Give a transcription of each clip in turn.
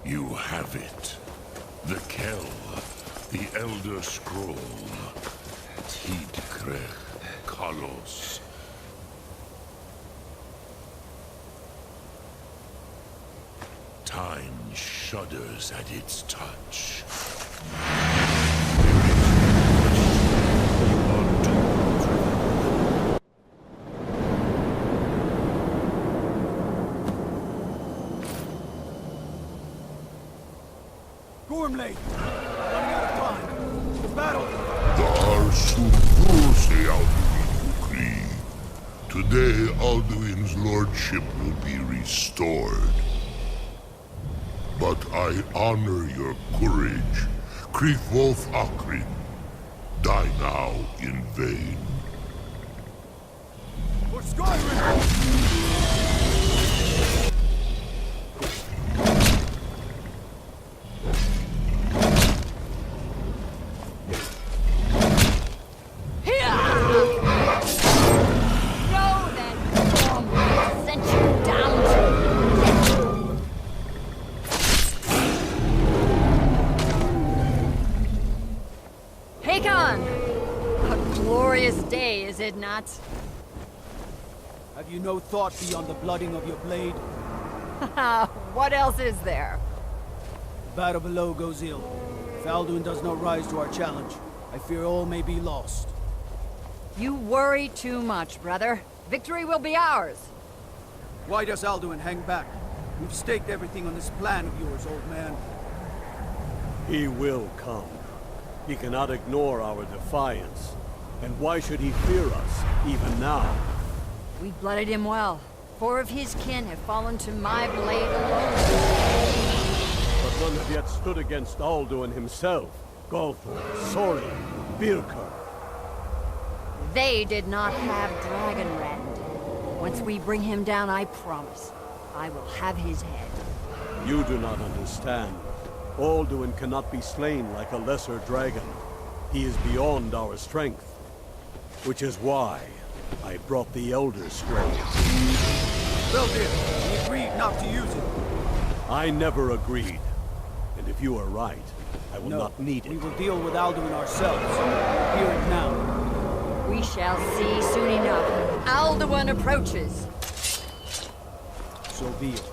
You have it. The Kell, the Elder Scroll. Tidkrech Kalos. Time shudders at its touch. Gormley! Running out of time. The battle! Var Suprose Alduin Ukri. Today Alduin's lordship will be restored. But I honor your courage. Krief Wolf Akrin. Die now in vain. For Skyrim! Is it not? Have you no thought beyond the blooding of your blade? What else is there? The battle below goes ill. If Alduin does not rise to our challenge, I fear all may be lost. You worry too much, brother. Victory will be ours. Why does Alduin hang back? We've staked everything on this plan of yours, old man. He will come. He cannot ignore our defiance. And why should he fear us, even now? We blooded him well. 4 of his kin have fallen to my blade alone. But none have yet stood against Alduin himself. Golthor, Sori, Birkir. They did not have Dragonrend. Once we bring him down, I promise, I will have his head. You do not understand. Alduin cannot be slain like a lesser dragon. He is beyond our strength. Which is why I brought the Elder Scroll. Well, dear, we agreed not to use it. I never agreed. And if you are right, I will not need it. We will deal with Alduin ourselves. Hear it now. We shall see soon enough. Alduin approaches. So be it.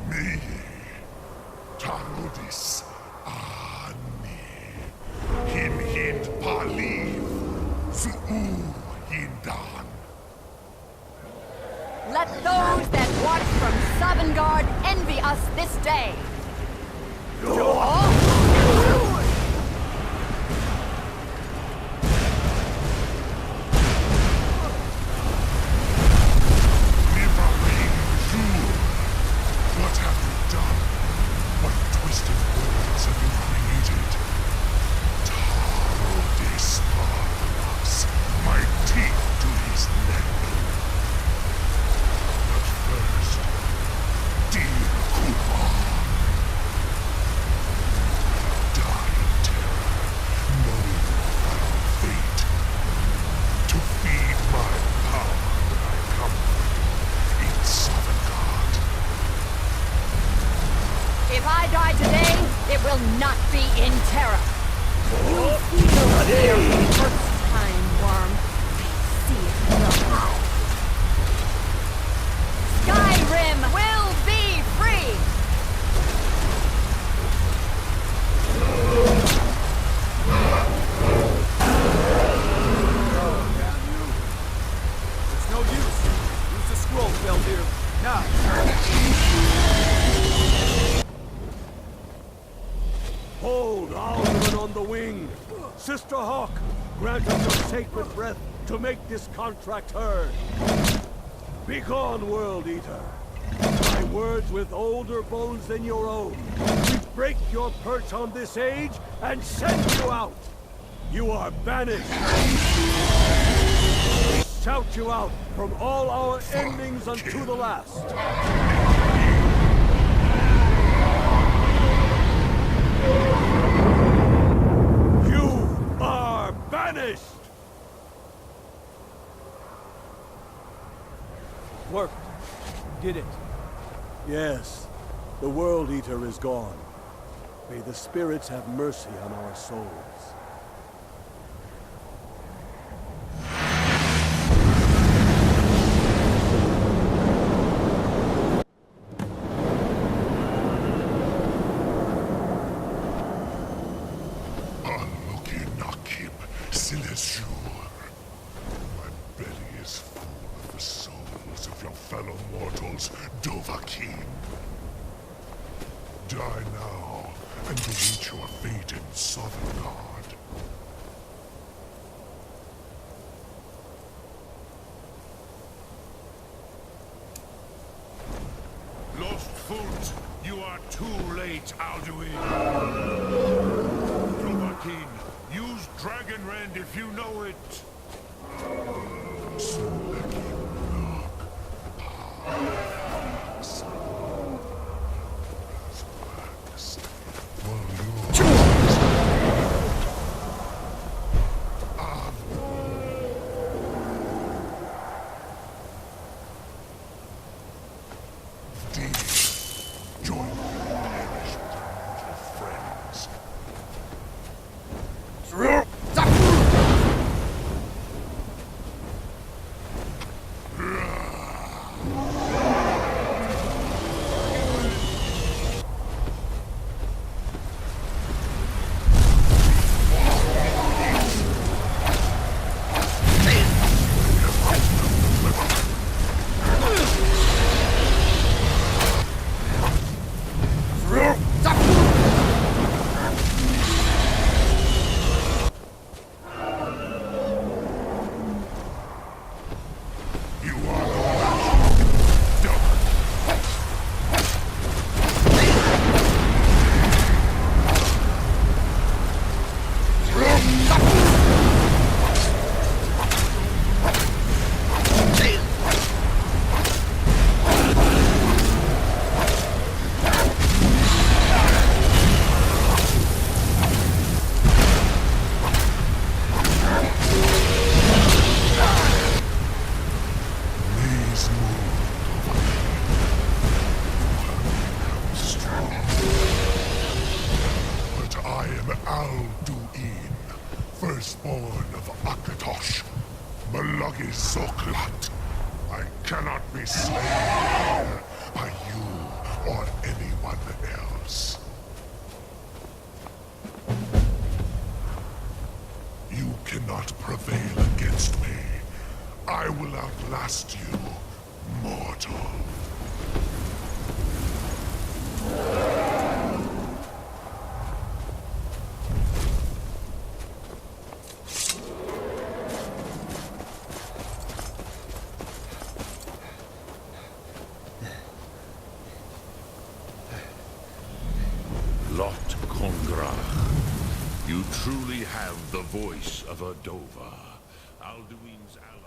Me, Tarudis, Him hind Paliv, Su'u hindan. Let those that watch from Sovngarde envy us this day. What have you done? What twisted worlds have you created? Tarudis Parvus, my teeth to his neck. But first, dear Kumar, die in terror, knowing your final fate. To feed my power when I come for you in Sovngarde. If I die today, it will not be in terror. You feel fear for the first time, worm. I see it in your eyes. Skyrim will be free! Damn you! It's no use. Use the scroll, Feldir. Now! Hold Alduin on the wing! Sister Hawk, grant us your sacred breath to make this contract heard. Begone, World Eater! My words with older bones than your own. We break your perch on this age and send you out! You are banished! We shout you out from all our endings unto the last! You are banished! worked. You did it. Yes, the World Eater is gone. May the spirits have mercy on our souls. My belly is full of the souls of your fellow mortals, Dovahkiin. Die now, and await your fate in Sovngarde. Lost Foot, you are too late, Alduin. Dovahkiin, use Dragon Rend if you know it. Join me and perish with your mortal friends. Alduin, firstborn of Akatosh, Malagi Zoklat. I cannot be slain here by you or anyone else. You cannot prevail against me. I will outlast you, mortal. Lot Kongrach, you truly have the voice of a Dova, Alduin's ally.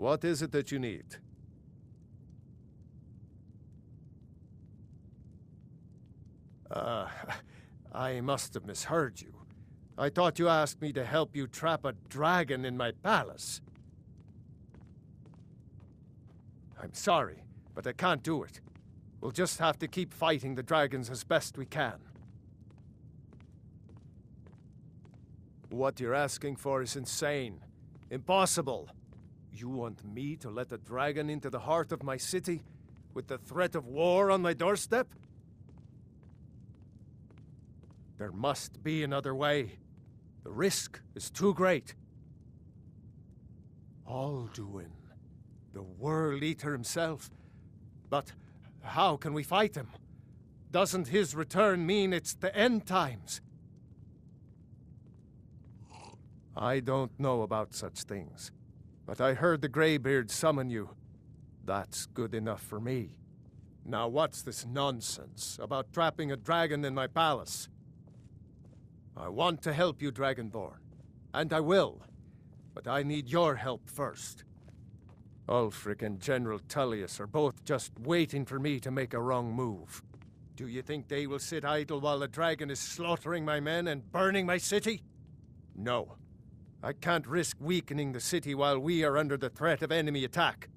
What is it that you need? I must have misheard you. I thought you asked me to help you trap a dragon in my palace. I'm sorry, but I can't do it. We'll just have to keep fighting the dragons as best we can. What you're asking for is insane. Impossible. You want me to let a dragon into the heart of my city with the threat of war on my doorstep? There must be another way. The risk is too great. Alduin, the World Eater himself. But how can we fight him? Doesn't his return mean it's the end times? I don't know about such things, but I heard the Greybeard summon you. That's good enough for me. Now what's this nonsense about trapping a dragon in my palace? I want to help you, Dragonborn, and I will, but I need your help first. Ulfric and General Tullius are both just waiting for me to make a wrong move. Do you think they will sit idle while the dragon is slaughtering my men and burning my city? No. I can't risk weakening the city while we are under the threat of enemy attack.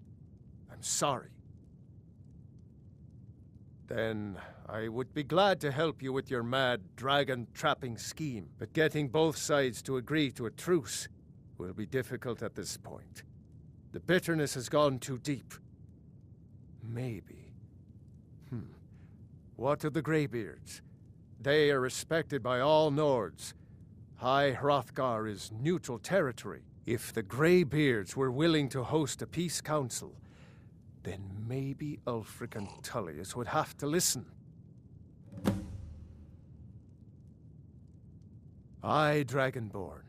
I'm sorry. Then I would be glad to help you with your mad dragon-trapping scheme, but getting both sides to agree to a truce will be difficult at this point. The bitterness has gone too deep. Maybe. What of the Greybeards? They are respected by all Nords. High Hrothgar is neutral territory. If the Greybeards were willing to host a peace council, then maybe Ulfric and Tullius would have to listen. Aye, Dragonborn.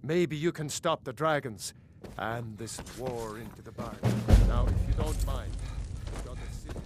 Maybe you can stop the dragons and this war into the bargain. Now, if you don't mind, I've got a city.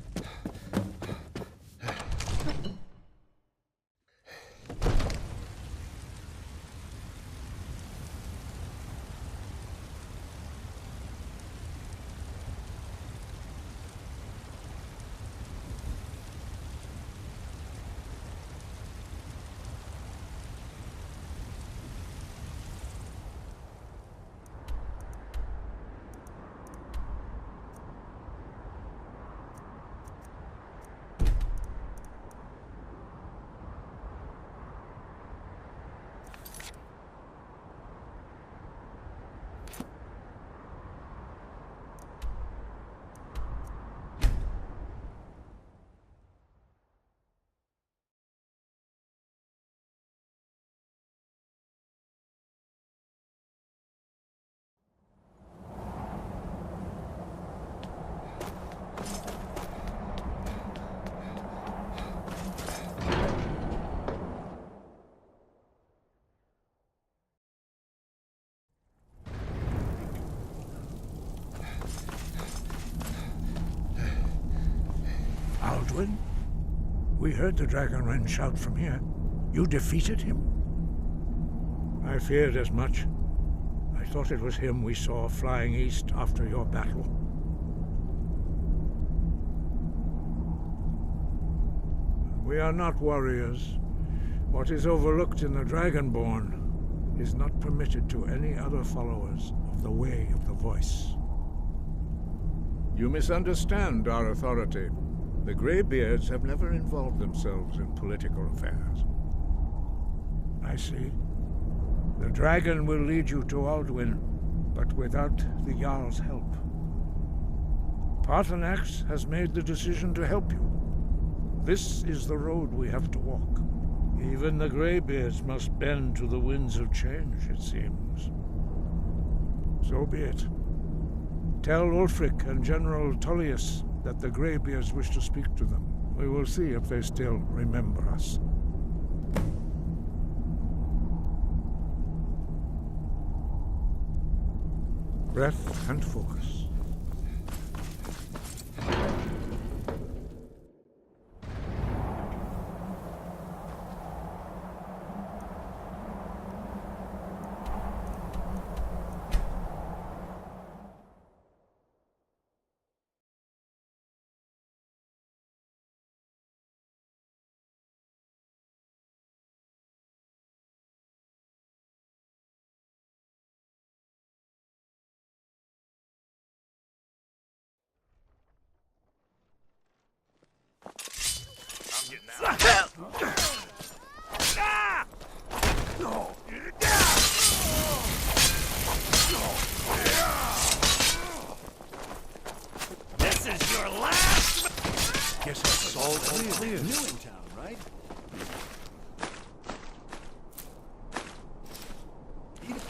Alduin? We heard the Dragonren shout from here. You defeated him? I feared as much. I thought it was him we saw flying east after your battle. We are not warriors. What is overlooked in the Dragonborn is not permitted to any other followers of the Way of the Voice. You misunderstand our authority. The Greybeards have never involved themselves in political affairs. I see. The dragon will lead you to Alduin, but without the Jarl's help. Paarthurnax has made the decision to help you. This is the road we have to walk. Even the Greybeards must bend to the winds of change, it seems. So be it. Tell Ulfric and General Tullius that the Greybeards wish to speak to them. We will see if they still remember us. Breath and focus.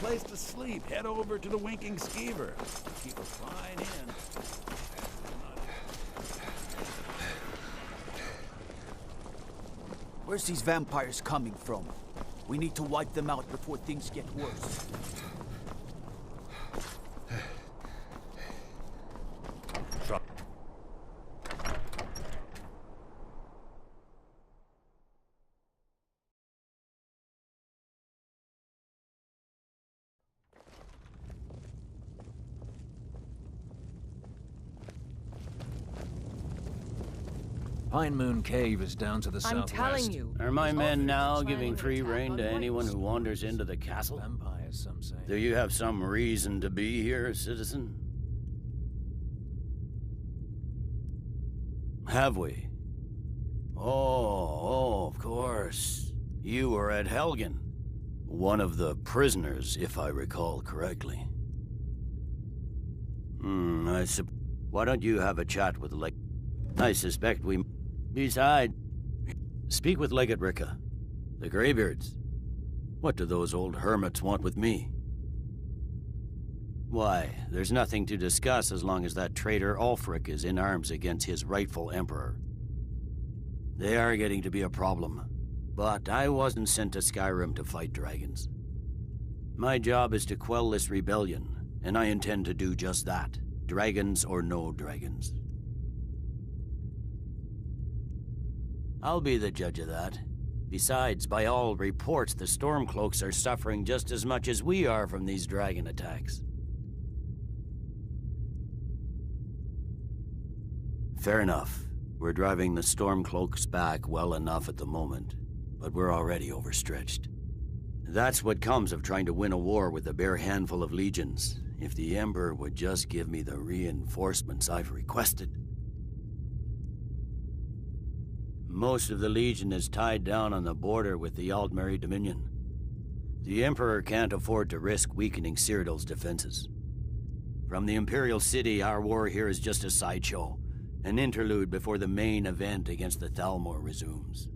place to sleep, head over to the Winking Skeever. Keep a fine inn. Where's these vampires coming from? We need to wipe them out before things get worse. Pine Moon Cave is down to the southwest. I'm telling you. Are my men now giving free rein to anyone who wanders into the castle? Vampires, some say. Do you have some reason to be here, citizen? Have we? Oh, of course. You were at Helgen. One of the prisoners, if I recall correctly. Why don't you have a chat with I suspect we... Besides, speak with Legate Ricka. The Greybeards. What do those old hermits want with me? Why, there's nothing to discuss as long as that traitor Ulfric is in arms against his rightful emperor. They are getting to be a problem. But I wasn't sent to Skyrim to fight dragons. My job is to quell this rebellion, and I intend to do just that. Dragons or no dragons. I'll be the judge of that. Besides, by all reports, the Stormcloaks are suffering just as much as we are from these dragon attacks. Fair enough. We're driving the Stormcloaks back well enough at the moment, but we're already overstretched. That's what comes of trying to win a war with a bare handful of legions. If the Emperor would just give me the reinforcements I've requested. Most of the Legion is tied down on the border with the Altmeri Dominion. The Emperor can't afford to risk weakening Cyrodiil's defenses. From the Imperial City, our war here is just a sideshow, an interlude before the main event against the Thalmor resumes.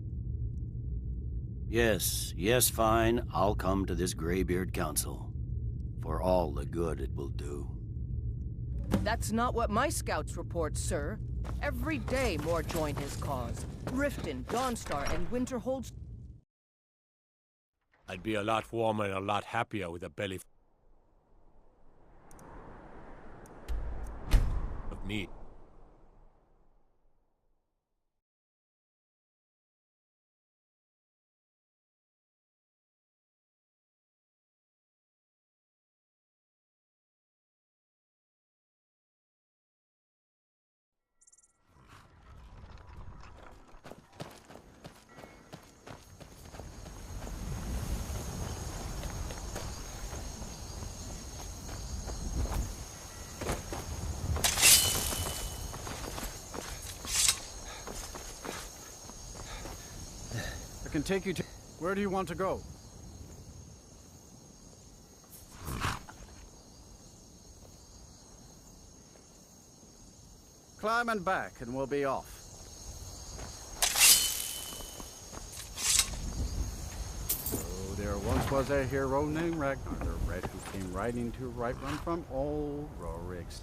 Yes, fine, I'll come to this Greybeard Council, for all the good it will do. That's not what my scouts report, sir. Every day more join his cause. Riften, Dawnstar, and Winterhold. I'd be a lot warmer and a lot happier with a belly of meat. I can take you to... Where do you want to go? Climb and back, and we'll be off. So there once was a hero named Ragnar the Red who came riding to Whiterun from old Rorik's.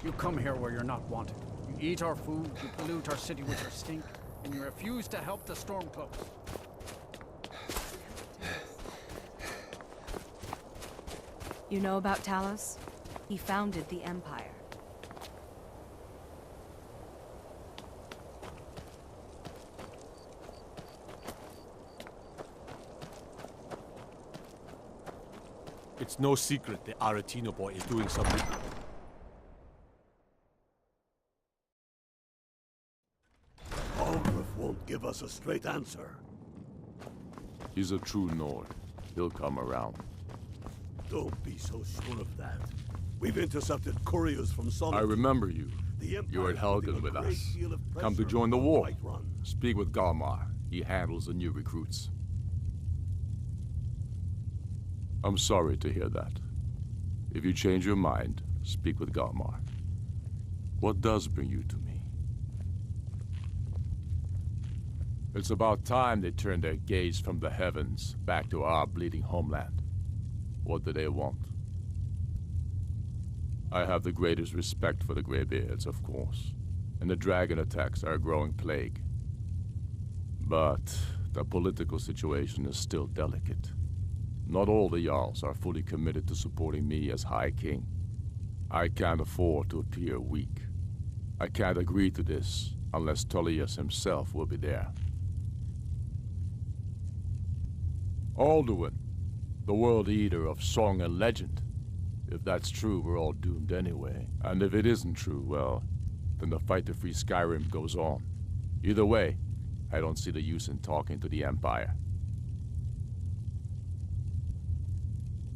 You come here where you're not wanted. You eat our food, you pollute our city with your stink, and you refuse to help the Stormcloaks. You know about Talos? He founded the Empire. It's no secret the Aretino boy is doing something. Algrif won't give us a straight answer. He's a true Nord. He'll come around. Don't be so sure of that. We've intercepted couriers from Solomon. I remember you. You were at Helgen with us. Come to join the war. Speak with Galmar. He handles the new recruits. I'm sorry to hear that. If you change your mind, speak with Galmar. What does bring you to me? It's about time they turned their gaze from the heavens back to our bleeding homeland. What do they want? I have the greatest respect for the Greybeards, of course, and the dragon attacks are a growing plague. But the political situation is still delicate. Not all the Jarls are fully committed to supporting me as High King. I can't afford to appear weak. I can't agree to this unless Tullius himself will be there. Alduin, the World Eater of song and legend. If that's true, we're all doomed anyway. And if it isn't true, well, then the fight to free Skyrim goes on. Either way, I don't see the use in talking to the Empire.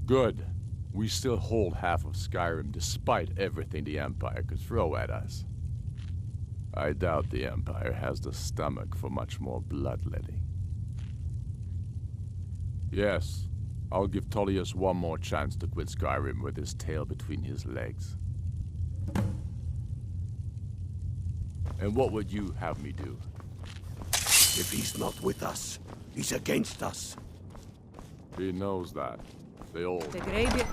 Good. We still hold half of Skyrim despite everything the Empire could throw at us. I doubt the Empire has the stomach for much more bloodletting. Yes, I'll give Tullius one more chance to quit Skyrim with his tail between his legs. And what would you have me do? If he's not with us, he's against us. He knows that. They all... The Greybeard...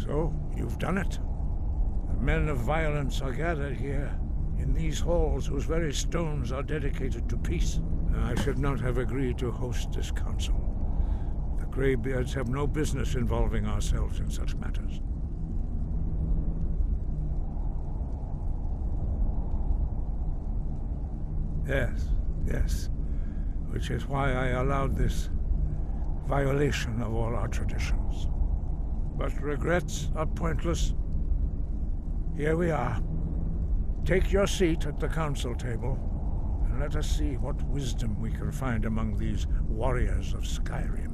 So, you've done it. The men of violence are gathered here, in these halls whose very stones are dedicated to peace. I should not have agreed to host this council. The Greybeards have no business involving ourselves in such matters. Yes. Which is why I allowed this violation of all our traditions. But regrets are pointless. Here we are. Take your seat at the council table, and let us see what wisdom we can find among these warriors of Skyrim.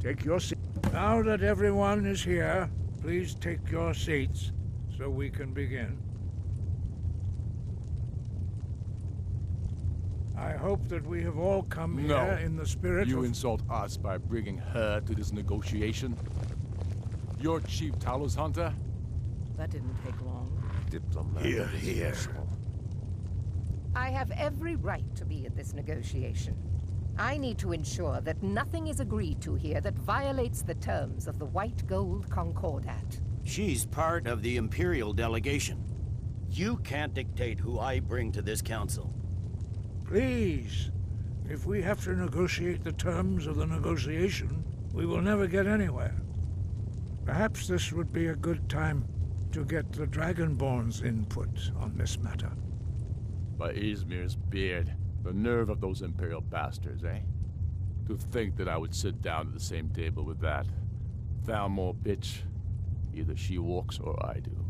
Take your seat. Now that everyone is here, please take your seats so we can begin. I hope that we have all come here in the spirit You of... insult us by bringing her to this negotiation? You're Chief Talos Hunter? That didn't take long. Diplomat. Here. I have every right to be at this negotiation. I need to ensure that nothing is agreed to here that violates the terms of the White Gold Concordat. She's part of the Imperial delegation. You can't dictate who I bring to this council. Please, if we have to negotiate the terms of the negotiation, we will never get anywhere. Perhaps this would be a good time to get the Dragonborn's input on this matter. By Izmir's beard, the nerve of those Imperial bastards, eh? To think that I would sit down at the same table with that Thalmor bitch. Either she walks or I do.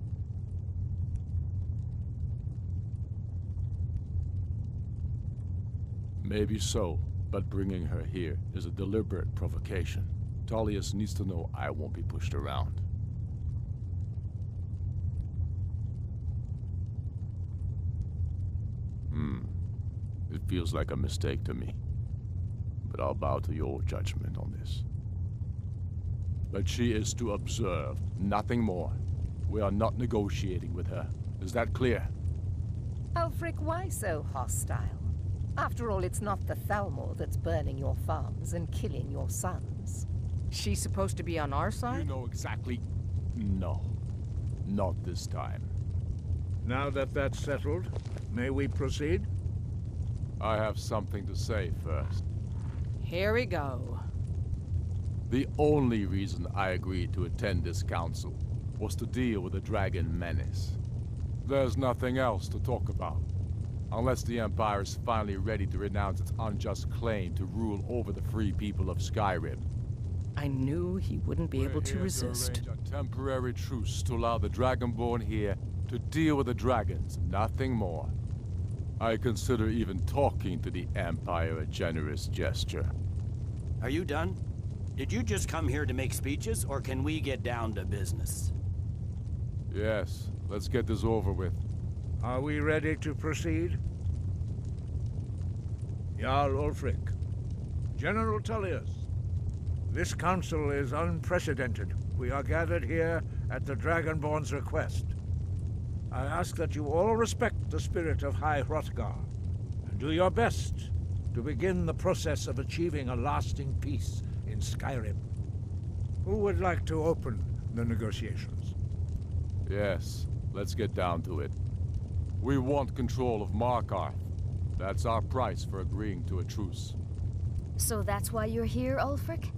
Maybe so, but bringing her here is a deliberate provocation. Tullius needs to know I won't be pushed around. It feels like a mistake to me. But I'll bow to your judgment on this. But she is to observe, nothing more. We are not negotiating with her. Is that clear? Ulfric, why so hostile? After all, it's not the Thalmor that's burning your farms and killing your sons. She's supposed to be on our side? You know exactly... No. Not this time. Now that that's settled, may we proceed? I have something to say first. Here we go. The only reason I agreed to attend this council was to deal with the dragon menace. There's nothing else to talk about. Unless the Empire is finally ready to renounce its unjust claim to rule over the free people of Skyrim. I knew he wouldn't be able to resist. To arrange a temporary truce to allow the Dragonborn here to deal with the dragons, nothing more. I consider even talking to the Empire a generous gesture. Are you done? Did you just come here to make speeches, or can we get down to business? Yes, let's get this over with. Are we ready to proceed? Jarl Ulfric, General Tullius, this council is unprecedented. We are gathered here at the Dragonborn's request. I ask that you all respect the spirit of High Hrothgar, and do your best to begin the process of achieving a lasting peace in Skyrim. Who would like to open the negotiations? Yes, let's get down to it. We want control of Markarth. That's our price for agreeing to a truce. So that's why you're here, Ulfric?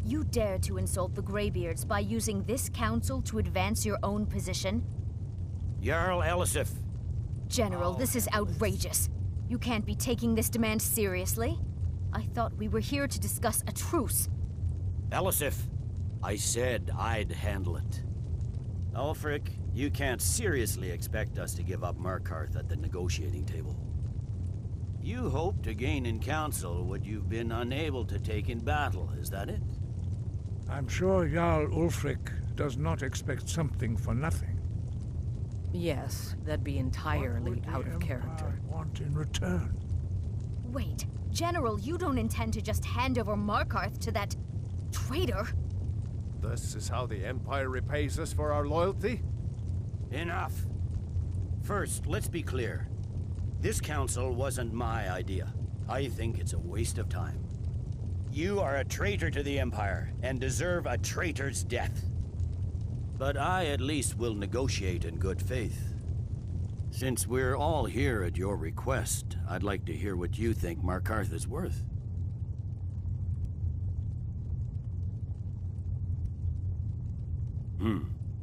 You dare to insult the Greybeards by using this council to advance your own position? Jarl Elisif. General, this is outrageous. You can't be taking this demand seriously. I thought we were here to discuss a truce. Elisif, I said I'd handle it. Ulfric, you can't seriously expect us to give up Markarth at the negotiating table. You hope to gain in council what you've been unable to take in battle, is that it? I'm sure Jarl Ulfric does not expect something for nothing. Yes, that'd be entirely out of character. Want in return? Wait, General, you don't intend to just hand over Markarth to that traitor? This is how the Empire repays us for our loyalty? Enough. First, let's be clear. This council wasn't my idea. I think it's a waste of time. You are a traitor to the Empire and deserve a traitor's death. But I at least will negotiate in good faith. Since we're all here at your request, I'd like to hear what you think Markarth is worth.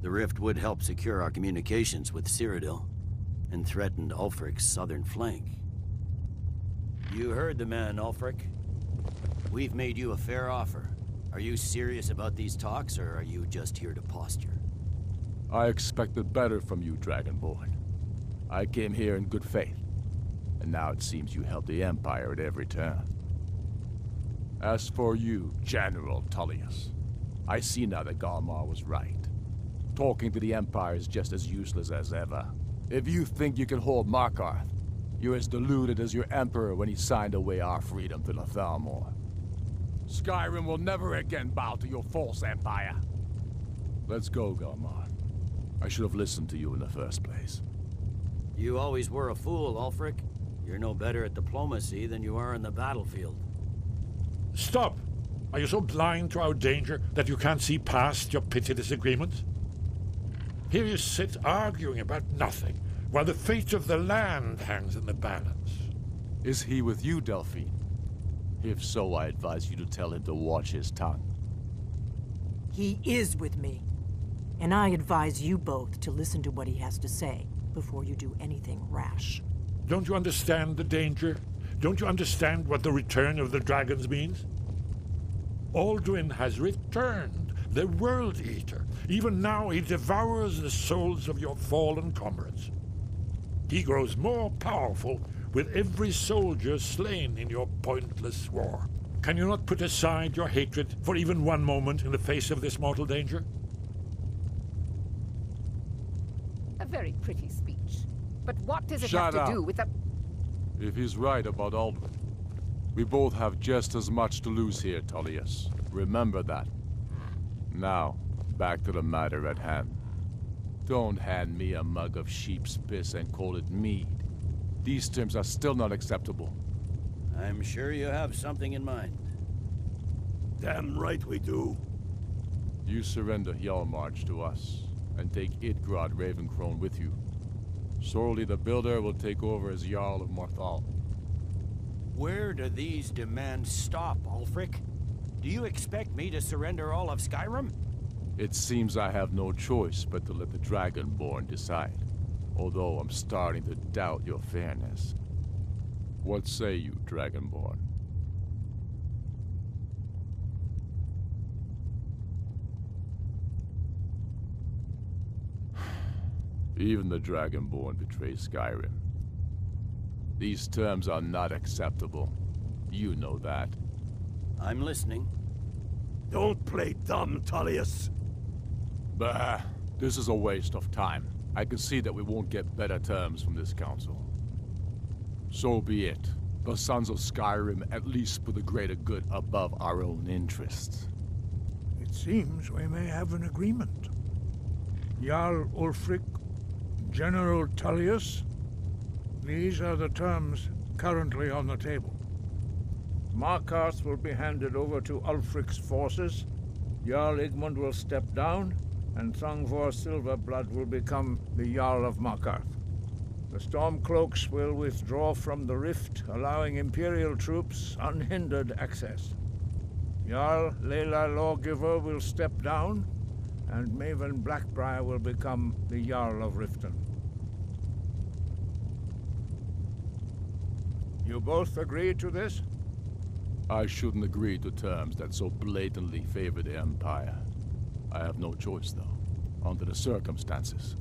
The rift would help secure our communications with Cyrodiil, and threatened Ulfric's southern flank. You heard the man, Ulfric. We've made you a fair offer. Are you serious about these talks, or are you just here to posture? I expected better from you, Dragonborn. I came here in good faith, and now it seems you help the Empire at every turn. As for you, General Tullius, I see now that Galmar was right. Talking to the Empire is just as useless as ever. If you think you can hold Markarth, You're as deluded as your Emperor when he signed away our freedom to the Thalmor. Skyrim will never again bow to your false empire. Let's go, Galmar. I should have listened to you in the first place. You always were a fool, Ulfric. You're no better at diplomacy than you are in the battlefield. Stop! Are you so blind to our danger that you can't see past your petty disagreements? Here you sit arguing about nothing, while the fate of the land hangs in the balance. Is he with you, Delphine? If so, I advise you to tell him to watch his tongue. He is with me. And I advise you both to listen to what he has to say before you do anything rash. Don't you understand the danger? Don't you understand what the return of the dragons means? Alduin has returned, the World Eater. Even now he devours the souls of your fallen comrades. He grows more powerful with every soldier slain in your pointless war. Can you not put aside your hatred for even one moment in the face of this mortal danger? A very pretty speech. But what does it Shut have up. to do with the... If he's right about Alduin, we both have just as much to lose here, Tullius. Remember that. Now, back to the matter at hand. Don't hand me a mug of sheep's piss and call it mead. These terms are still not acceptable. I'm sure you have something in mind. Damn right we do. You surrender Hjalmarch to us, and take Idgrod Ravencrone with you. Sorli the Builder will take over as Jarl of Morthal. Where do these demands stop, Ulfric? Do you expect me to surrender all of Skyrim? It seems I have no choice but to let the Dragonborn decide. Although I'm starting to doubt your fairness. What say you, Dragonborn? Even the Dragonborn betray Skyrim. These terms are not acceptable. You know that. I'm listening. Don't play dumb, Tullius. Bah, this is a waste of time. I can see that we won't get better terms from this council. So be it. The Sons of Skyrim at least put the greater good above our own interests. It seems we may have an agreement. Jarl Ulfric, General Tullius, these are the terms currently on the table. Markarth will be handed over to Ulfric's forces, Jarl Igmund will step down, and Thongvor Silverblood will become the Jarl of Markarth. The Stormcloaks will withdraw from the Rift, allowing Imperial troops unhindered access. Jarl Layla Lawgiver will step down, and Maven Blackbriar will become the Jarl of Riften. You both agree to this? I shouldn't agree to terms that so blatantly favor the Empire. I have no choice, though, under the circumstances.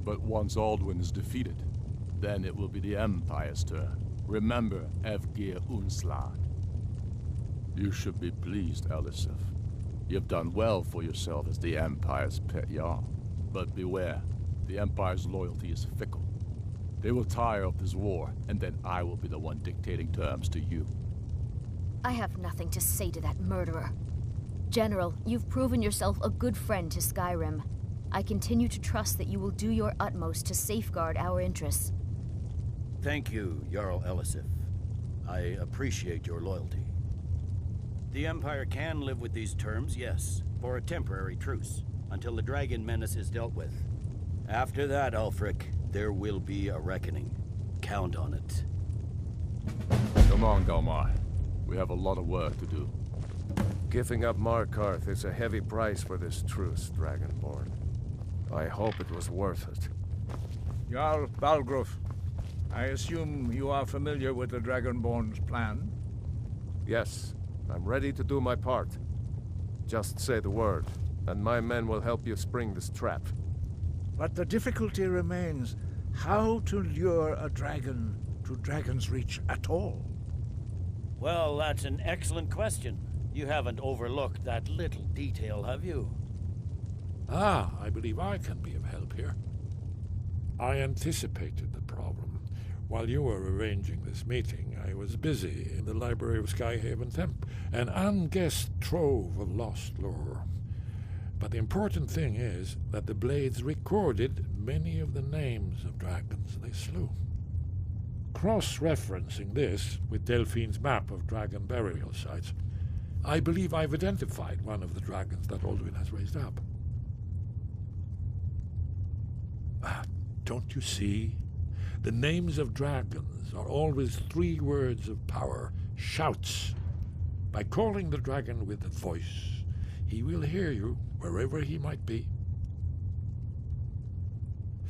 But once Alduin is defeated, then it will be the Empire's turn. Remember Evgir Unslad. You should be pleased, Elisif. You've done well for yourself as the Empire's pet Jarl. But beware, the Empire's loyalty is fickle. They will tire of this war, and then I will be the one dictating terms to you. I have nothing to say to that murderer. General, you've proven yourself a good friend to Skyrim. I continue to trust that you will do your utmost to safeguard our interests. Thank you, Jarl Elisif. I appreciate your loyalty. The Empire can live with these terms, yes, for a temporary truce, until the dragon menace is dealt with. After that, Ulfric, there will be a reckoning. Count on it. Come on, Galmar. We have a lot of work to do. Giving up Markarth is a heavy price for this truce, Dragonborn. I hope it was worth it. Jarl Balgruf, I assume you are familiar with the Dragonborn's plan? Yes, I'm ready to do my part. Just say the word, and my men will help you spring this trap. But the difficulty remains how to lure a dragon to Dragon's Reach at all. Well, that's an excellent question. You haven't overlooked that little detail, have you? I believe I can be of help here. I anticipated the problem. While you were arranging this meeting, I was busy in the library of Skyhaven Temple, an unguessed trove of lost lore. But the important thing is that the Blades recorded many of the names of dragons they slew. Cross-referencing this with Delphine's map of dragon burial sites, I believe I've identified one of the dragons that Alduin has raised up. Don't you see? The names of dragons are always 3 words of power, shouts. By calling the dragon with a voice, he will hear you wherever he might be.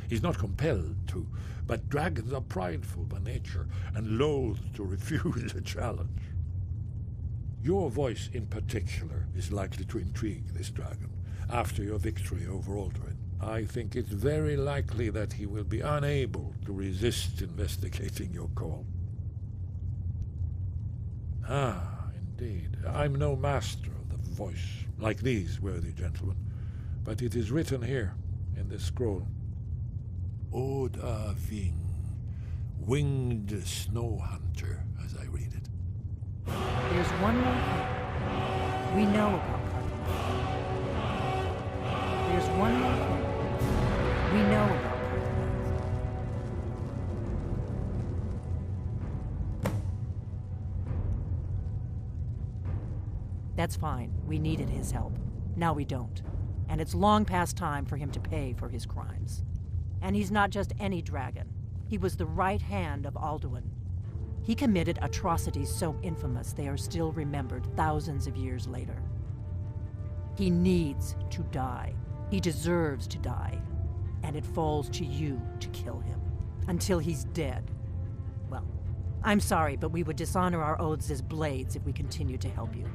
He's not compelled to, but dragons are prideful by nature and loath to refuse a challenge. Your voice in particular is likely to intrigue this dragon after your victory over Alduin. I think it's very likely that he will be unable to resist investigating your call. Indeed. I'm no master of the voice, like these worthy gentlemen, but it is written here in this scroll. Oda Ving, winged snow hunter, as I read it. There's one more thing we know about Cartman. There's one more thing we know about Cartman. That's fine. We needed his help. Now we don't. And it's long past time for him to pay for his crimes. And he's not just any dragon. He was the right hand of Alduin. He committed atrocities so infamous they are still remembered thousands of years later. He needs to die. He deserves to die. And it falls to you to kill him. Until he's dead. Well, I'm sorry, but we would dishonor our oaths as Blades if we continued to help you.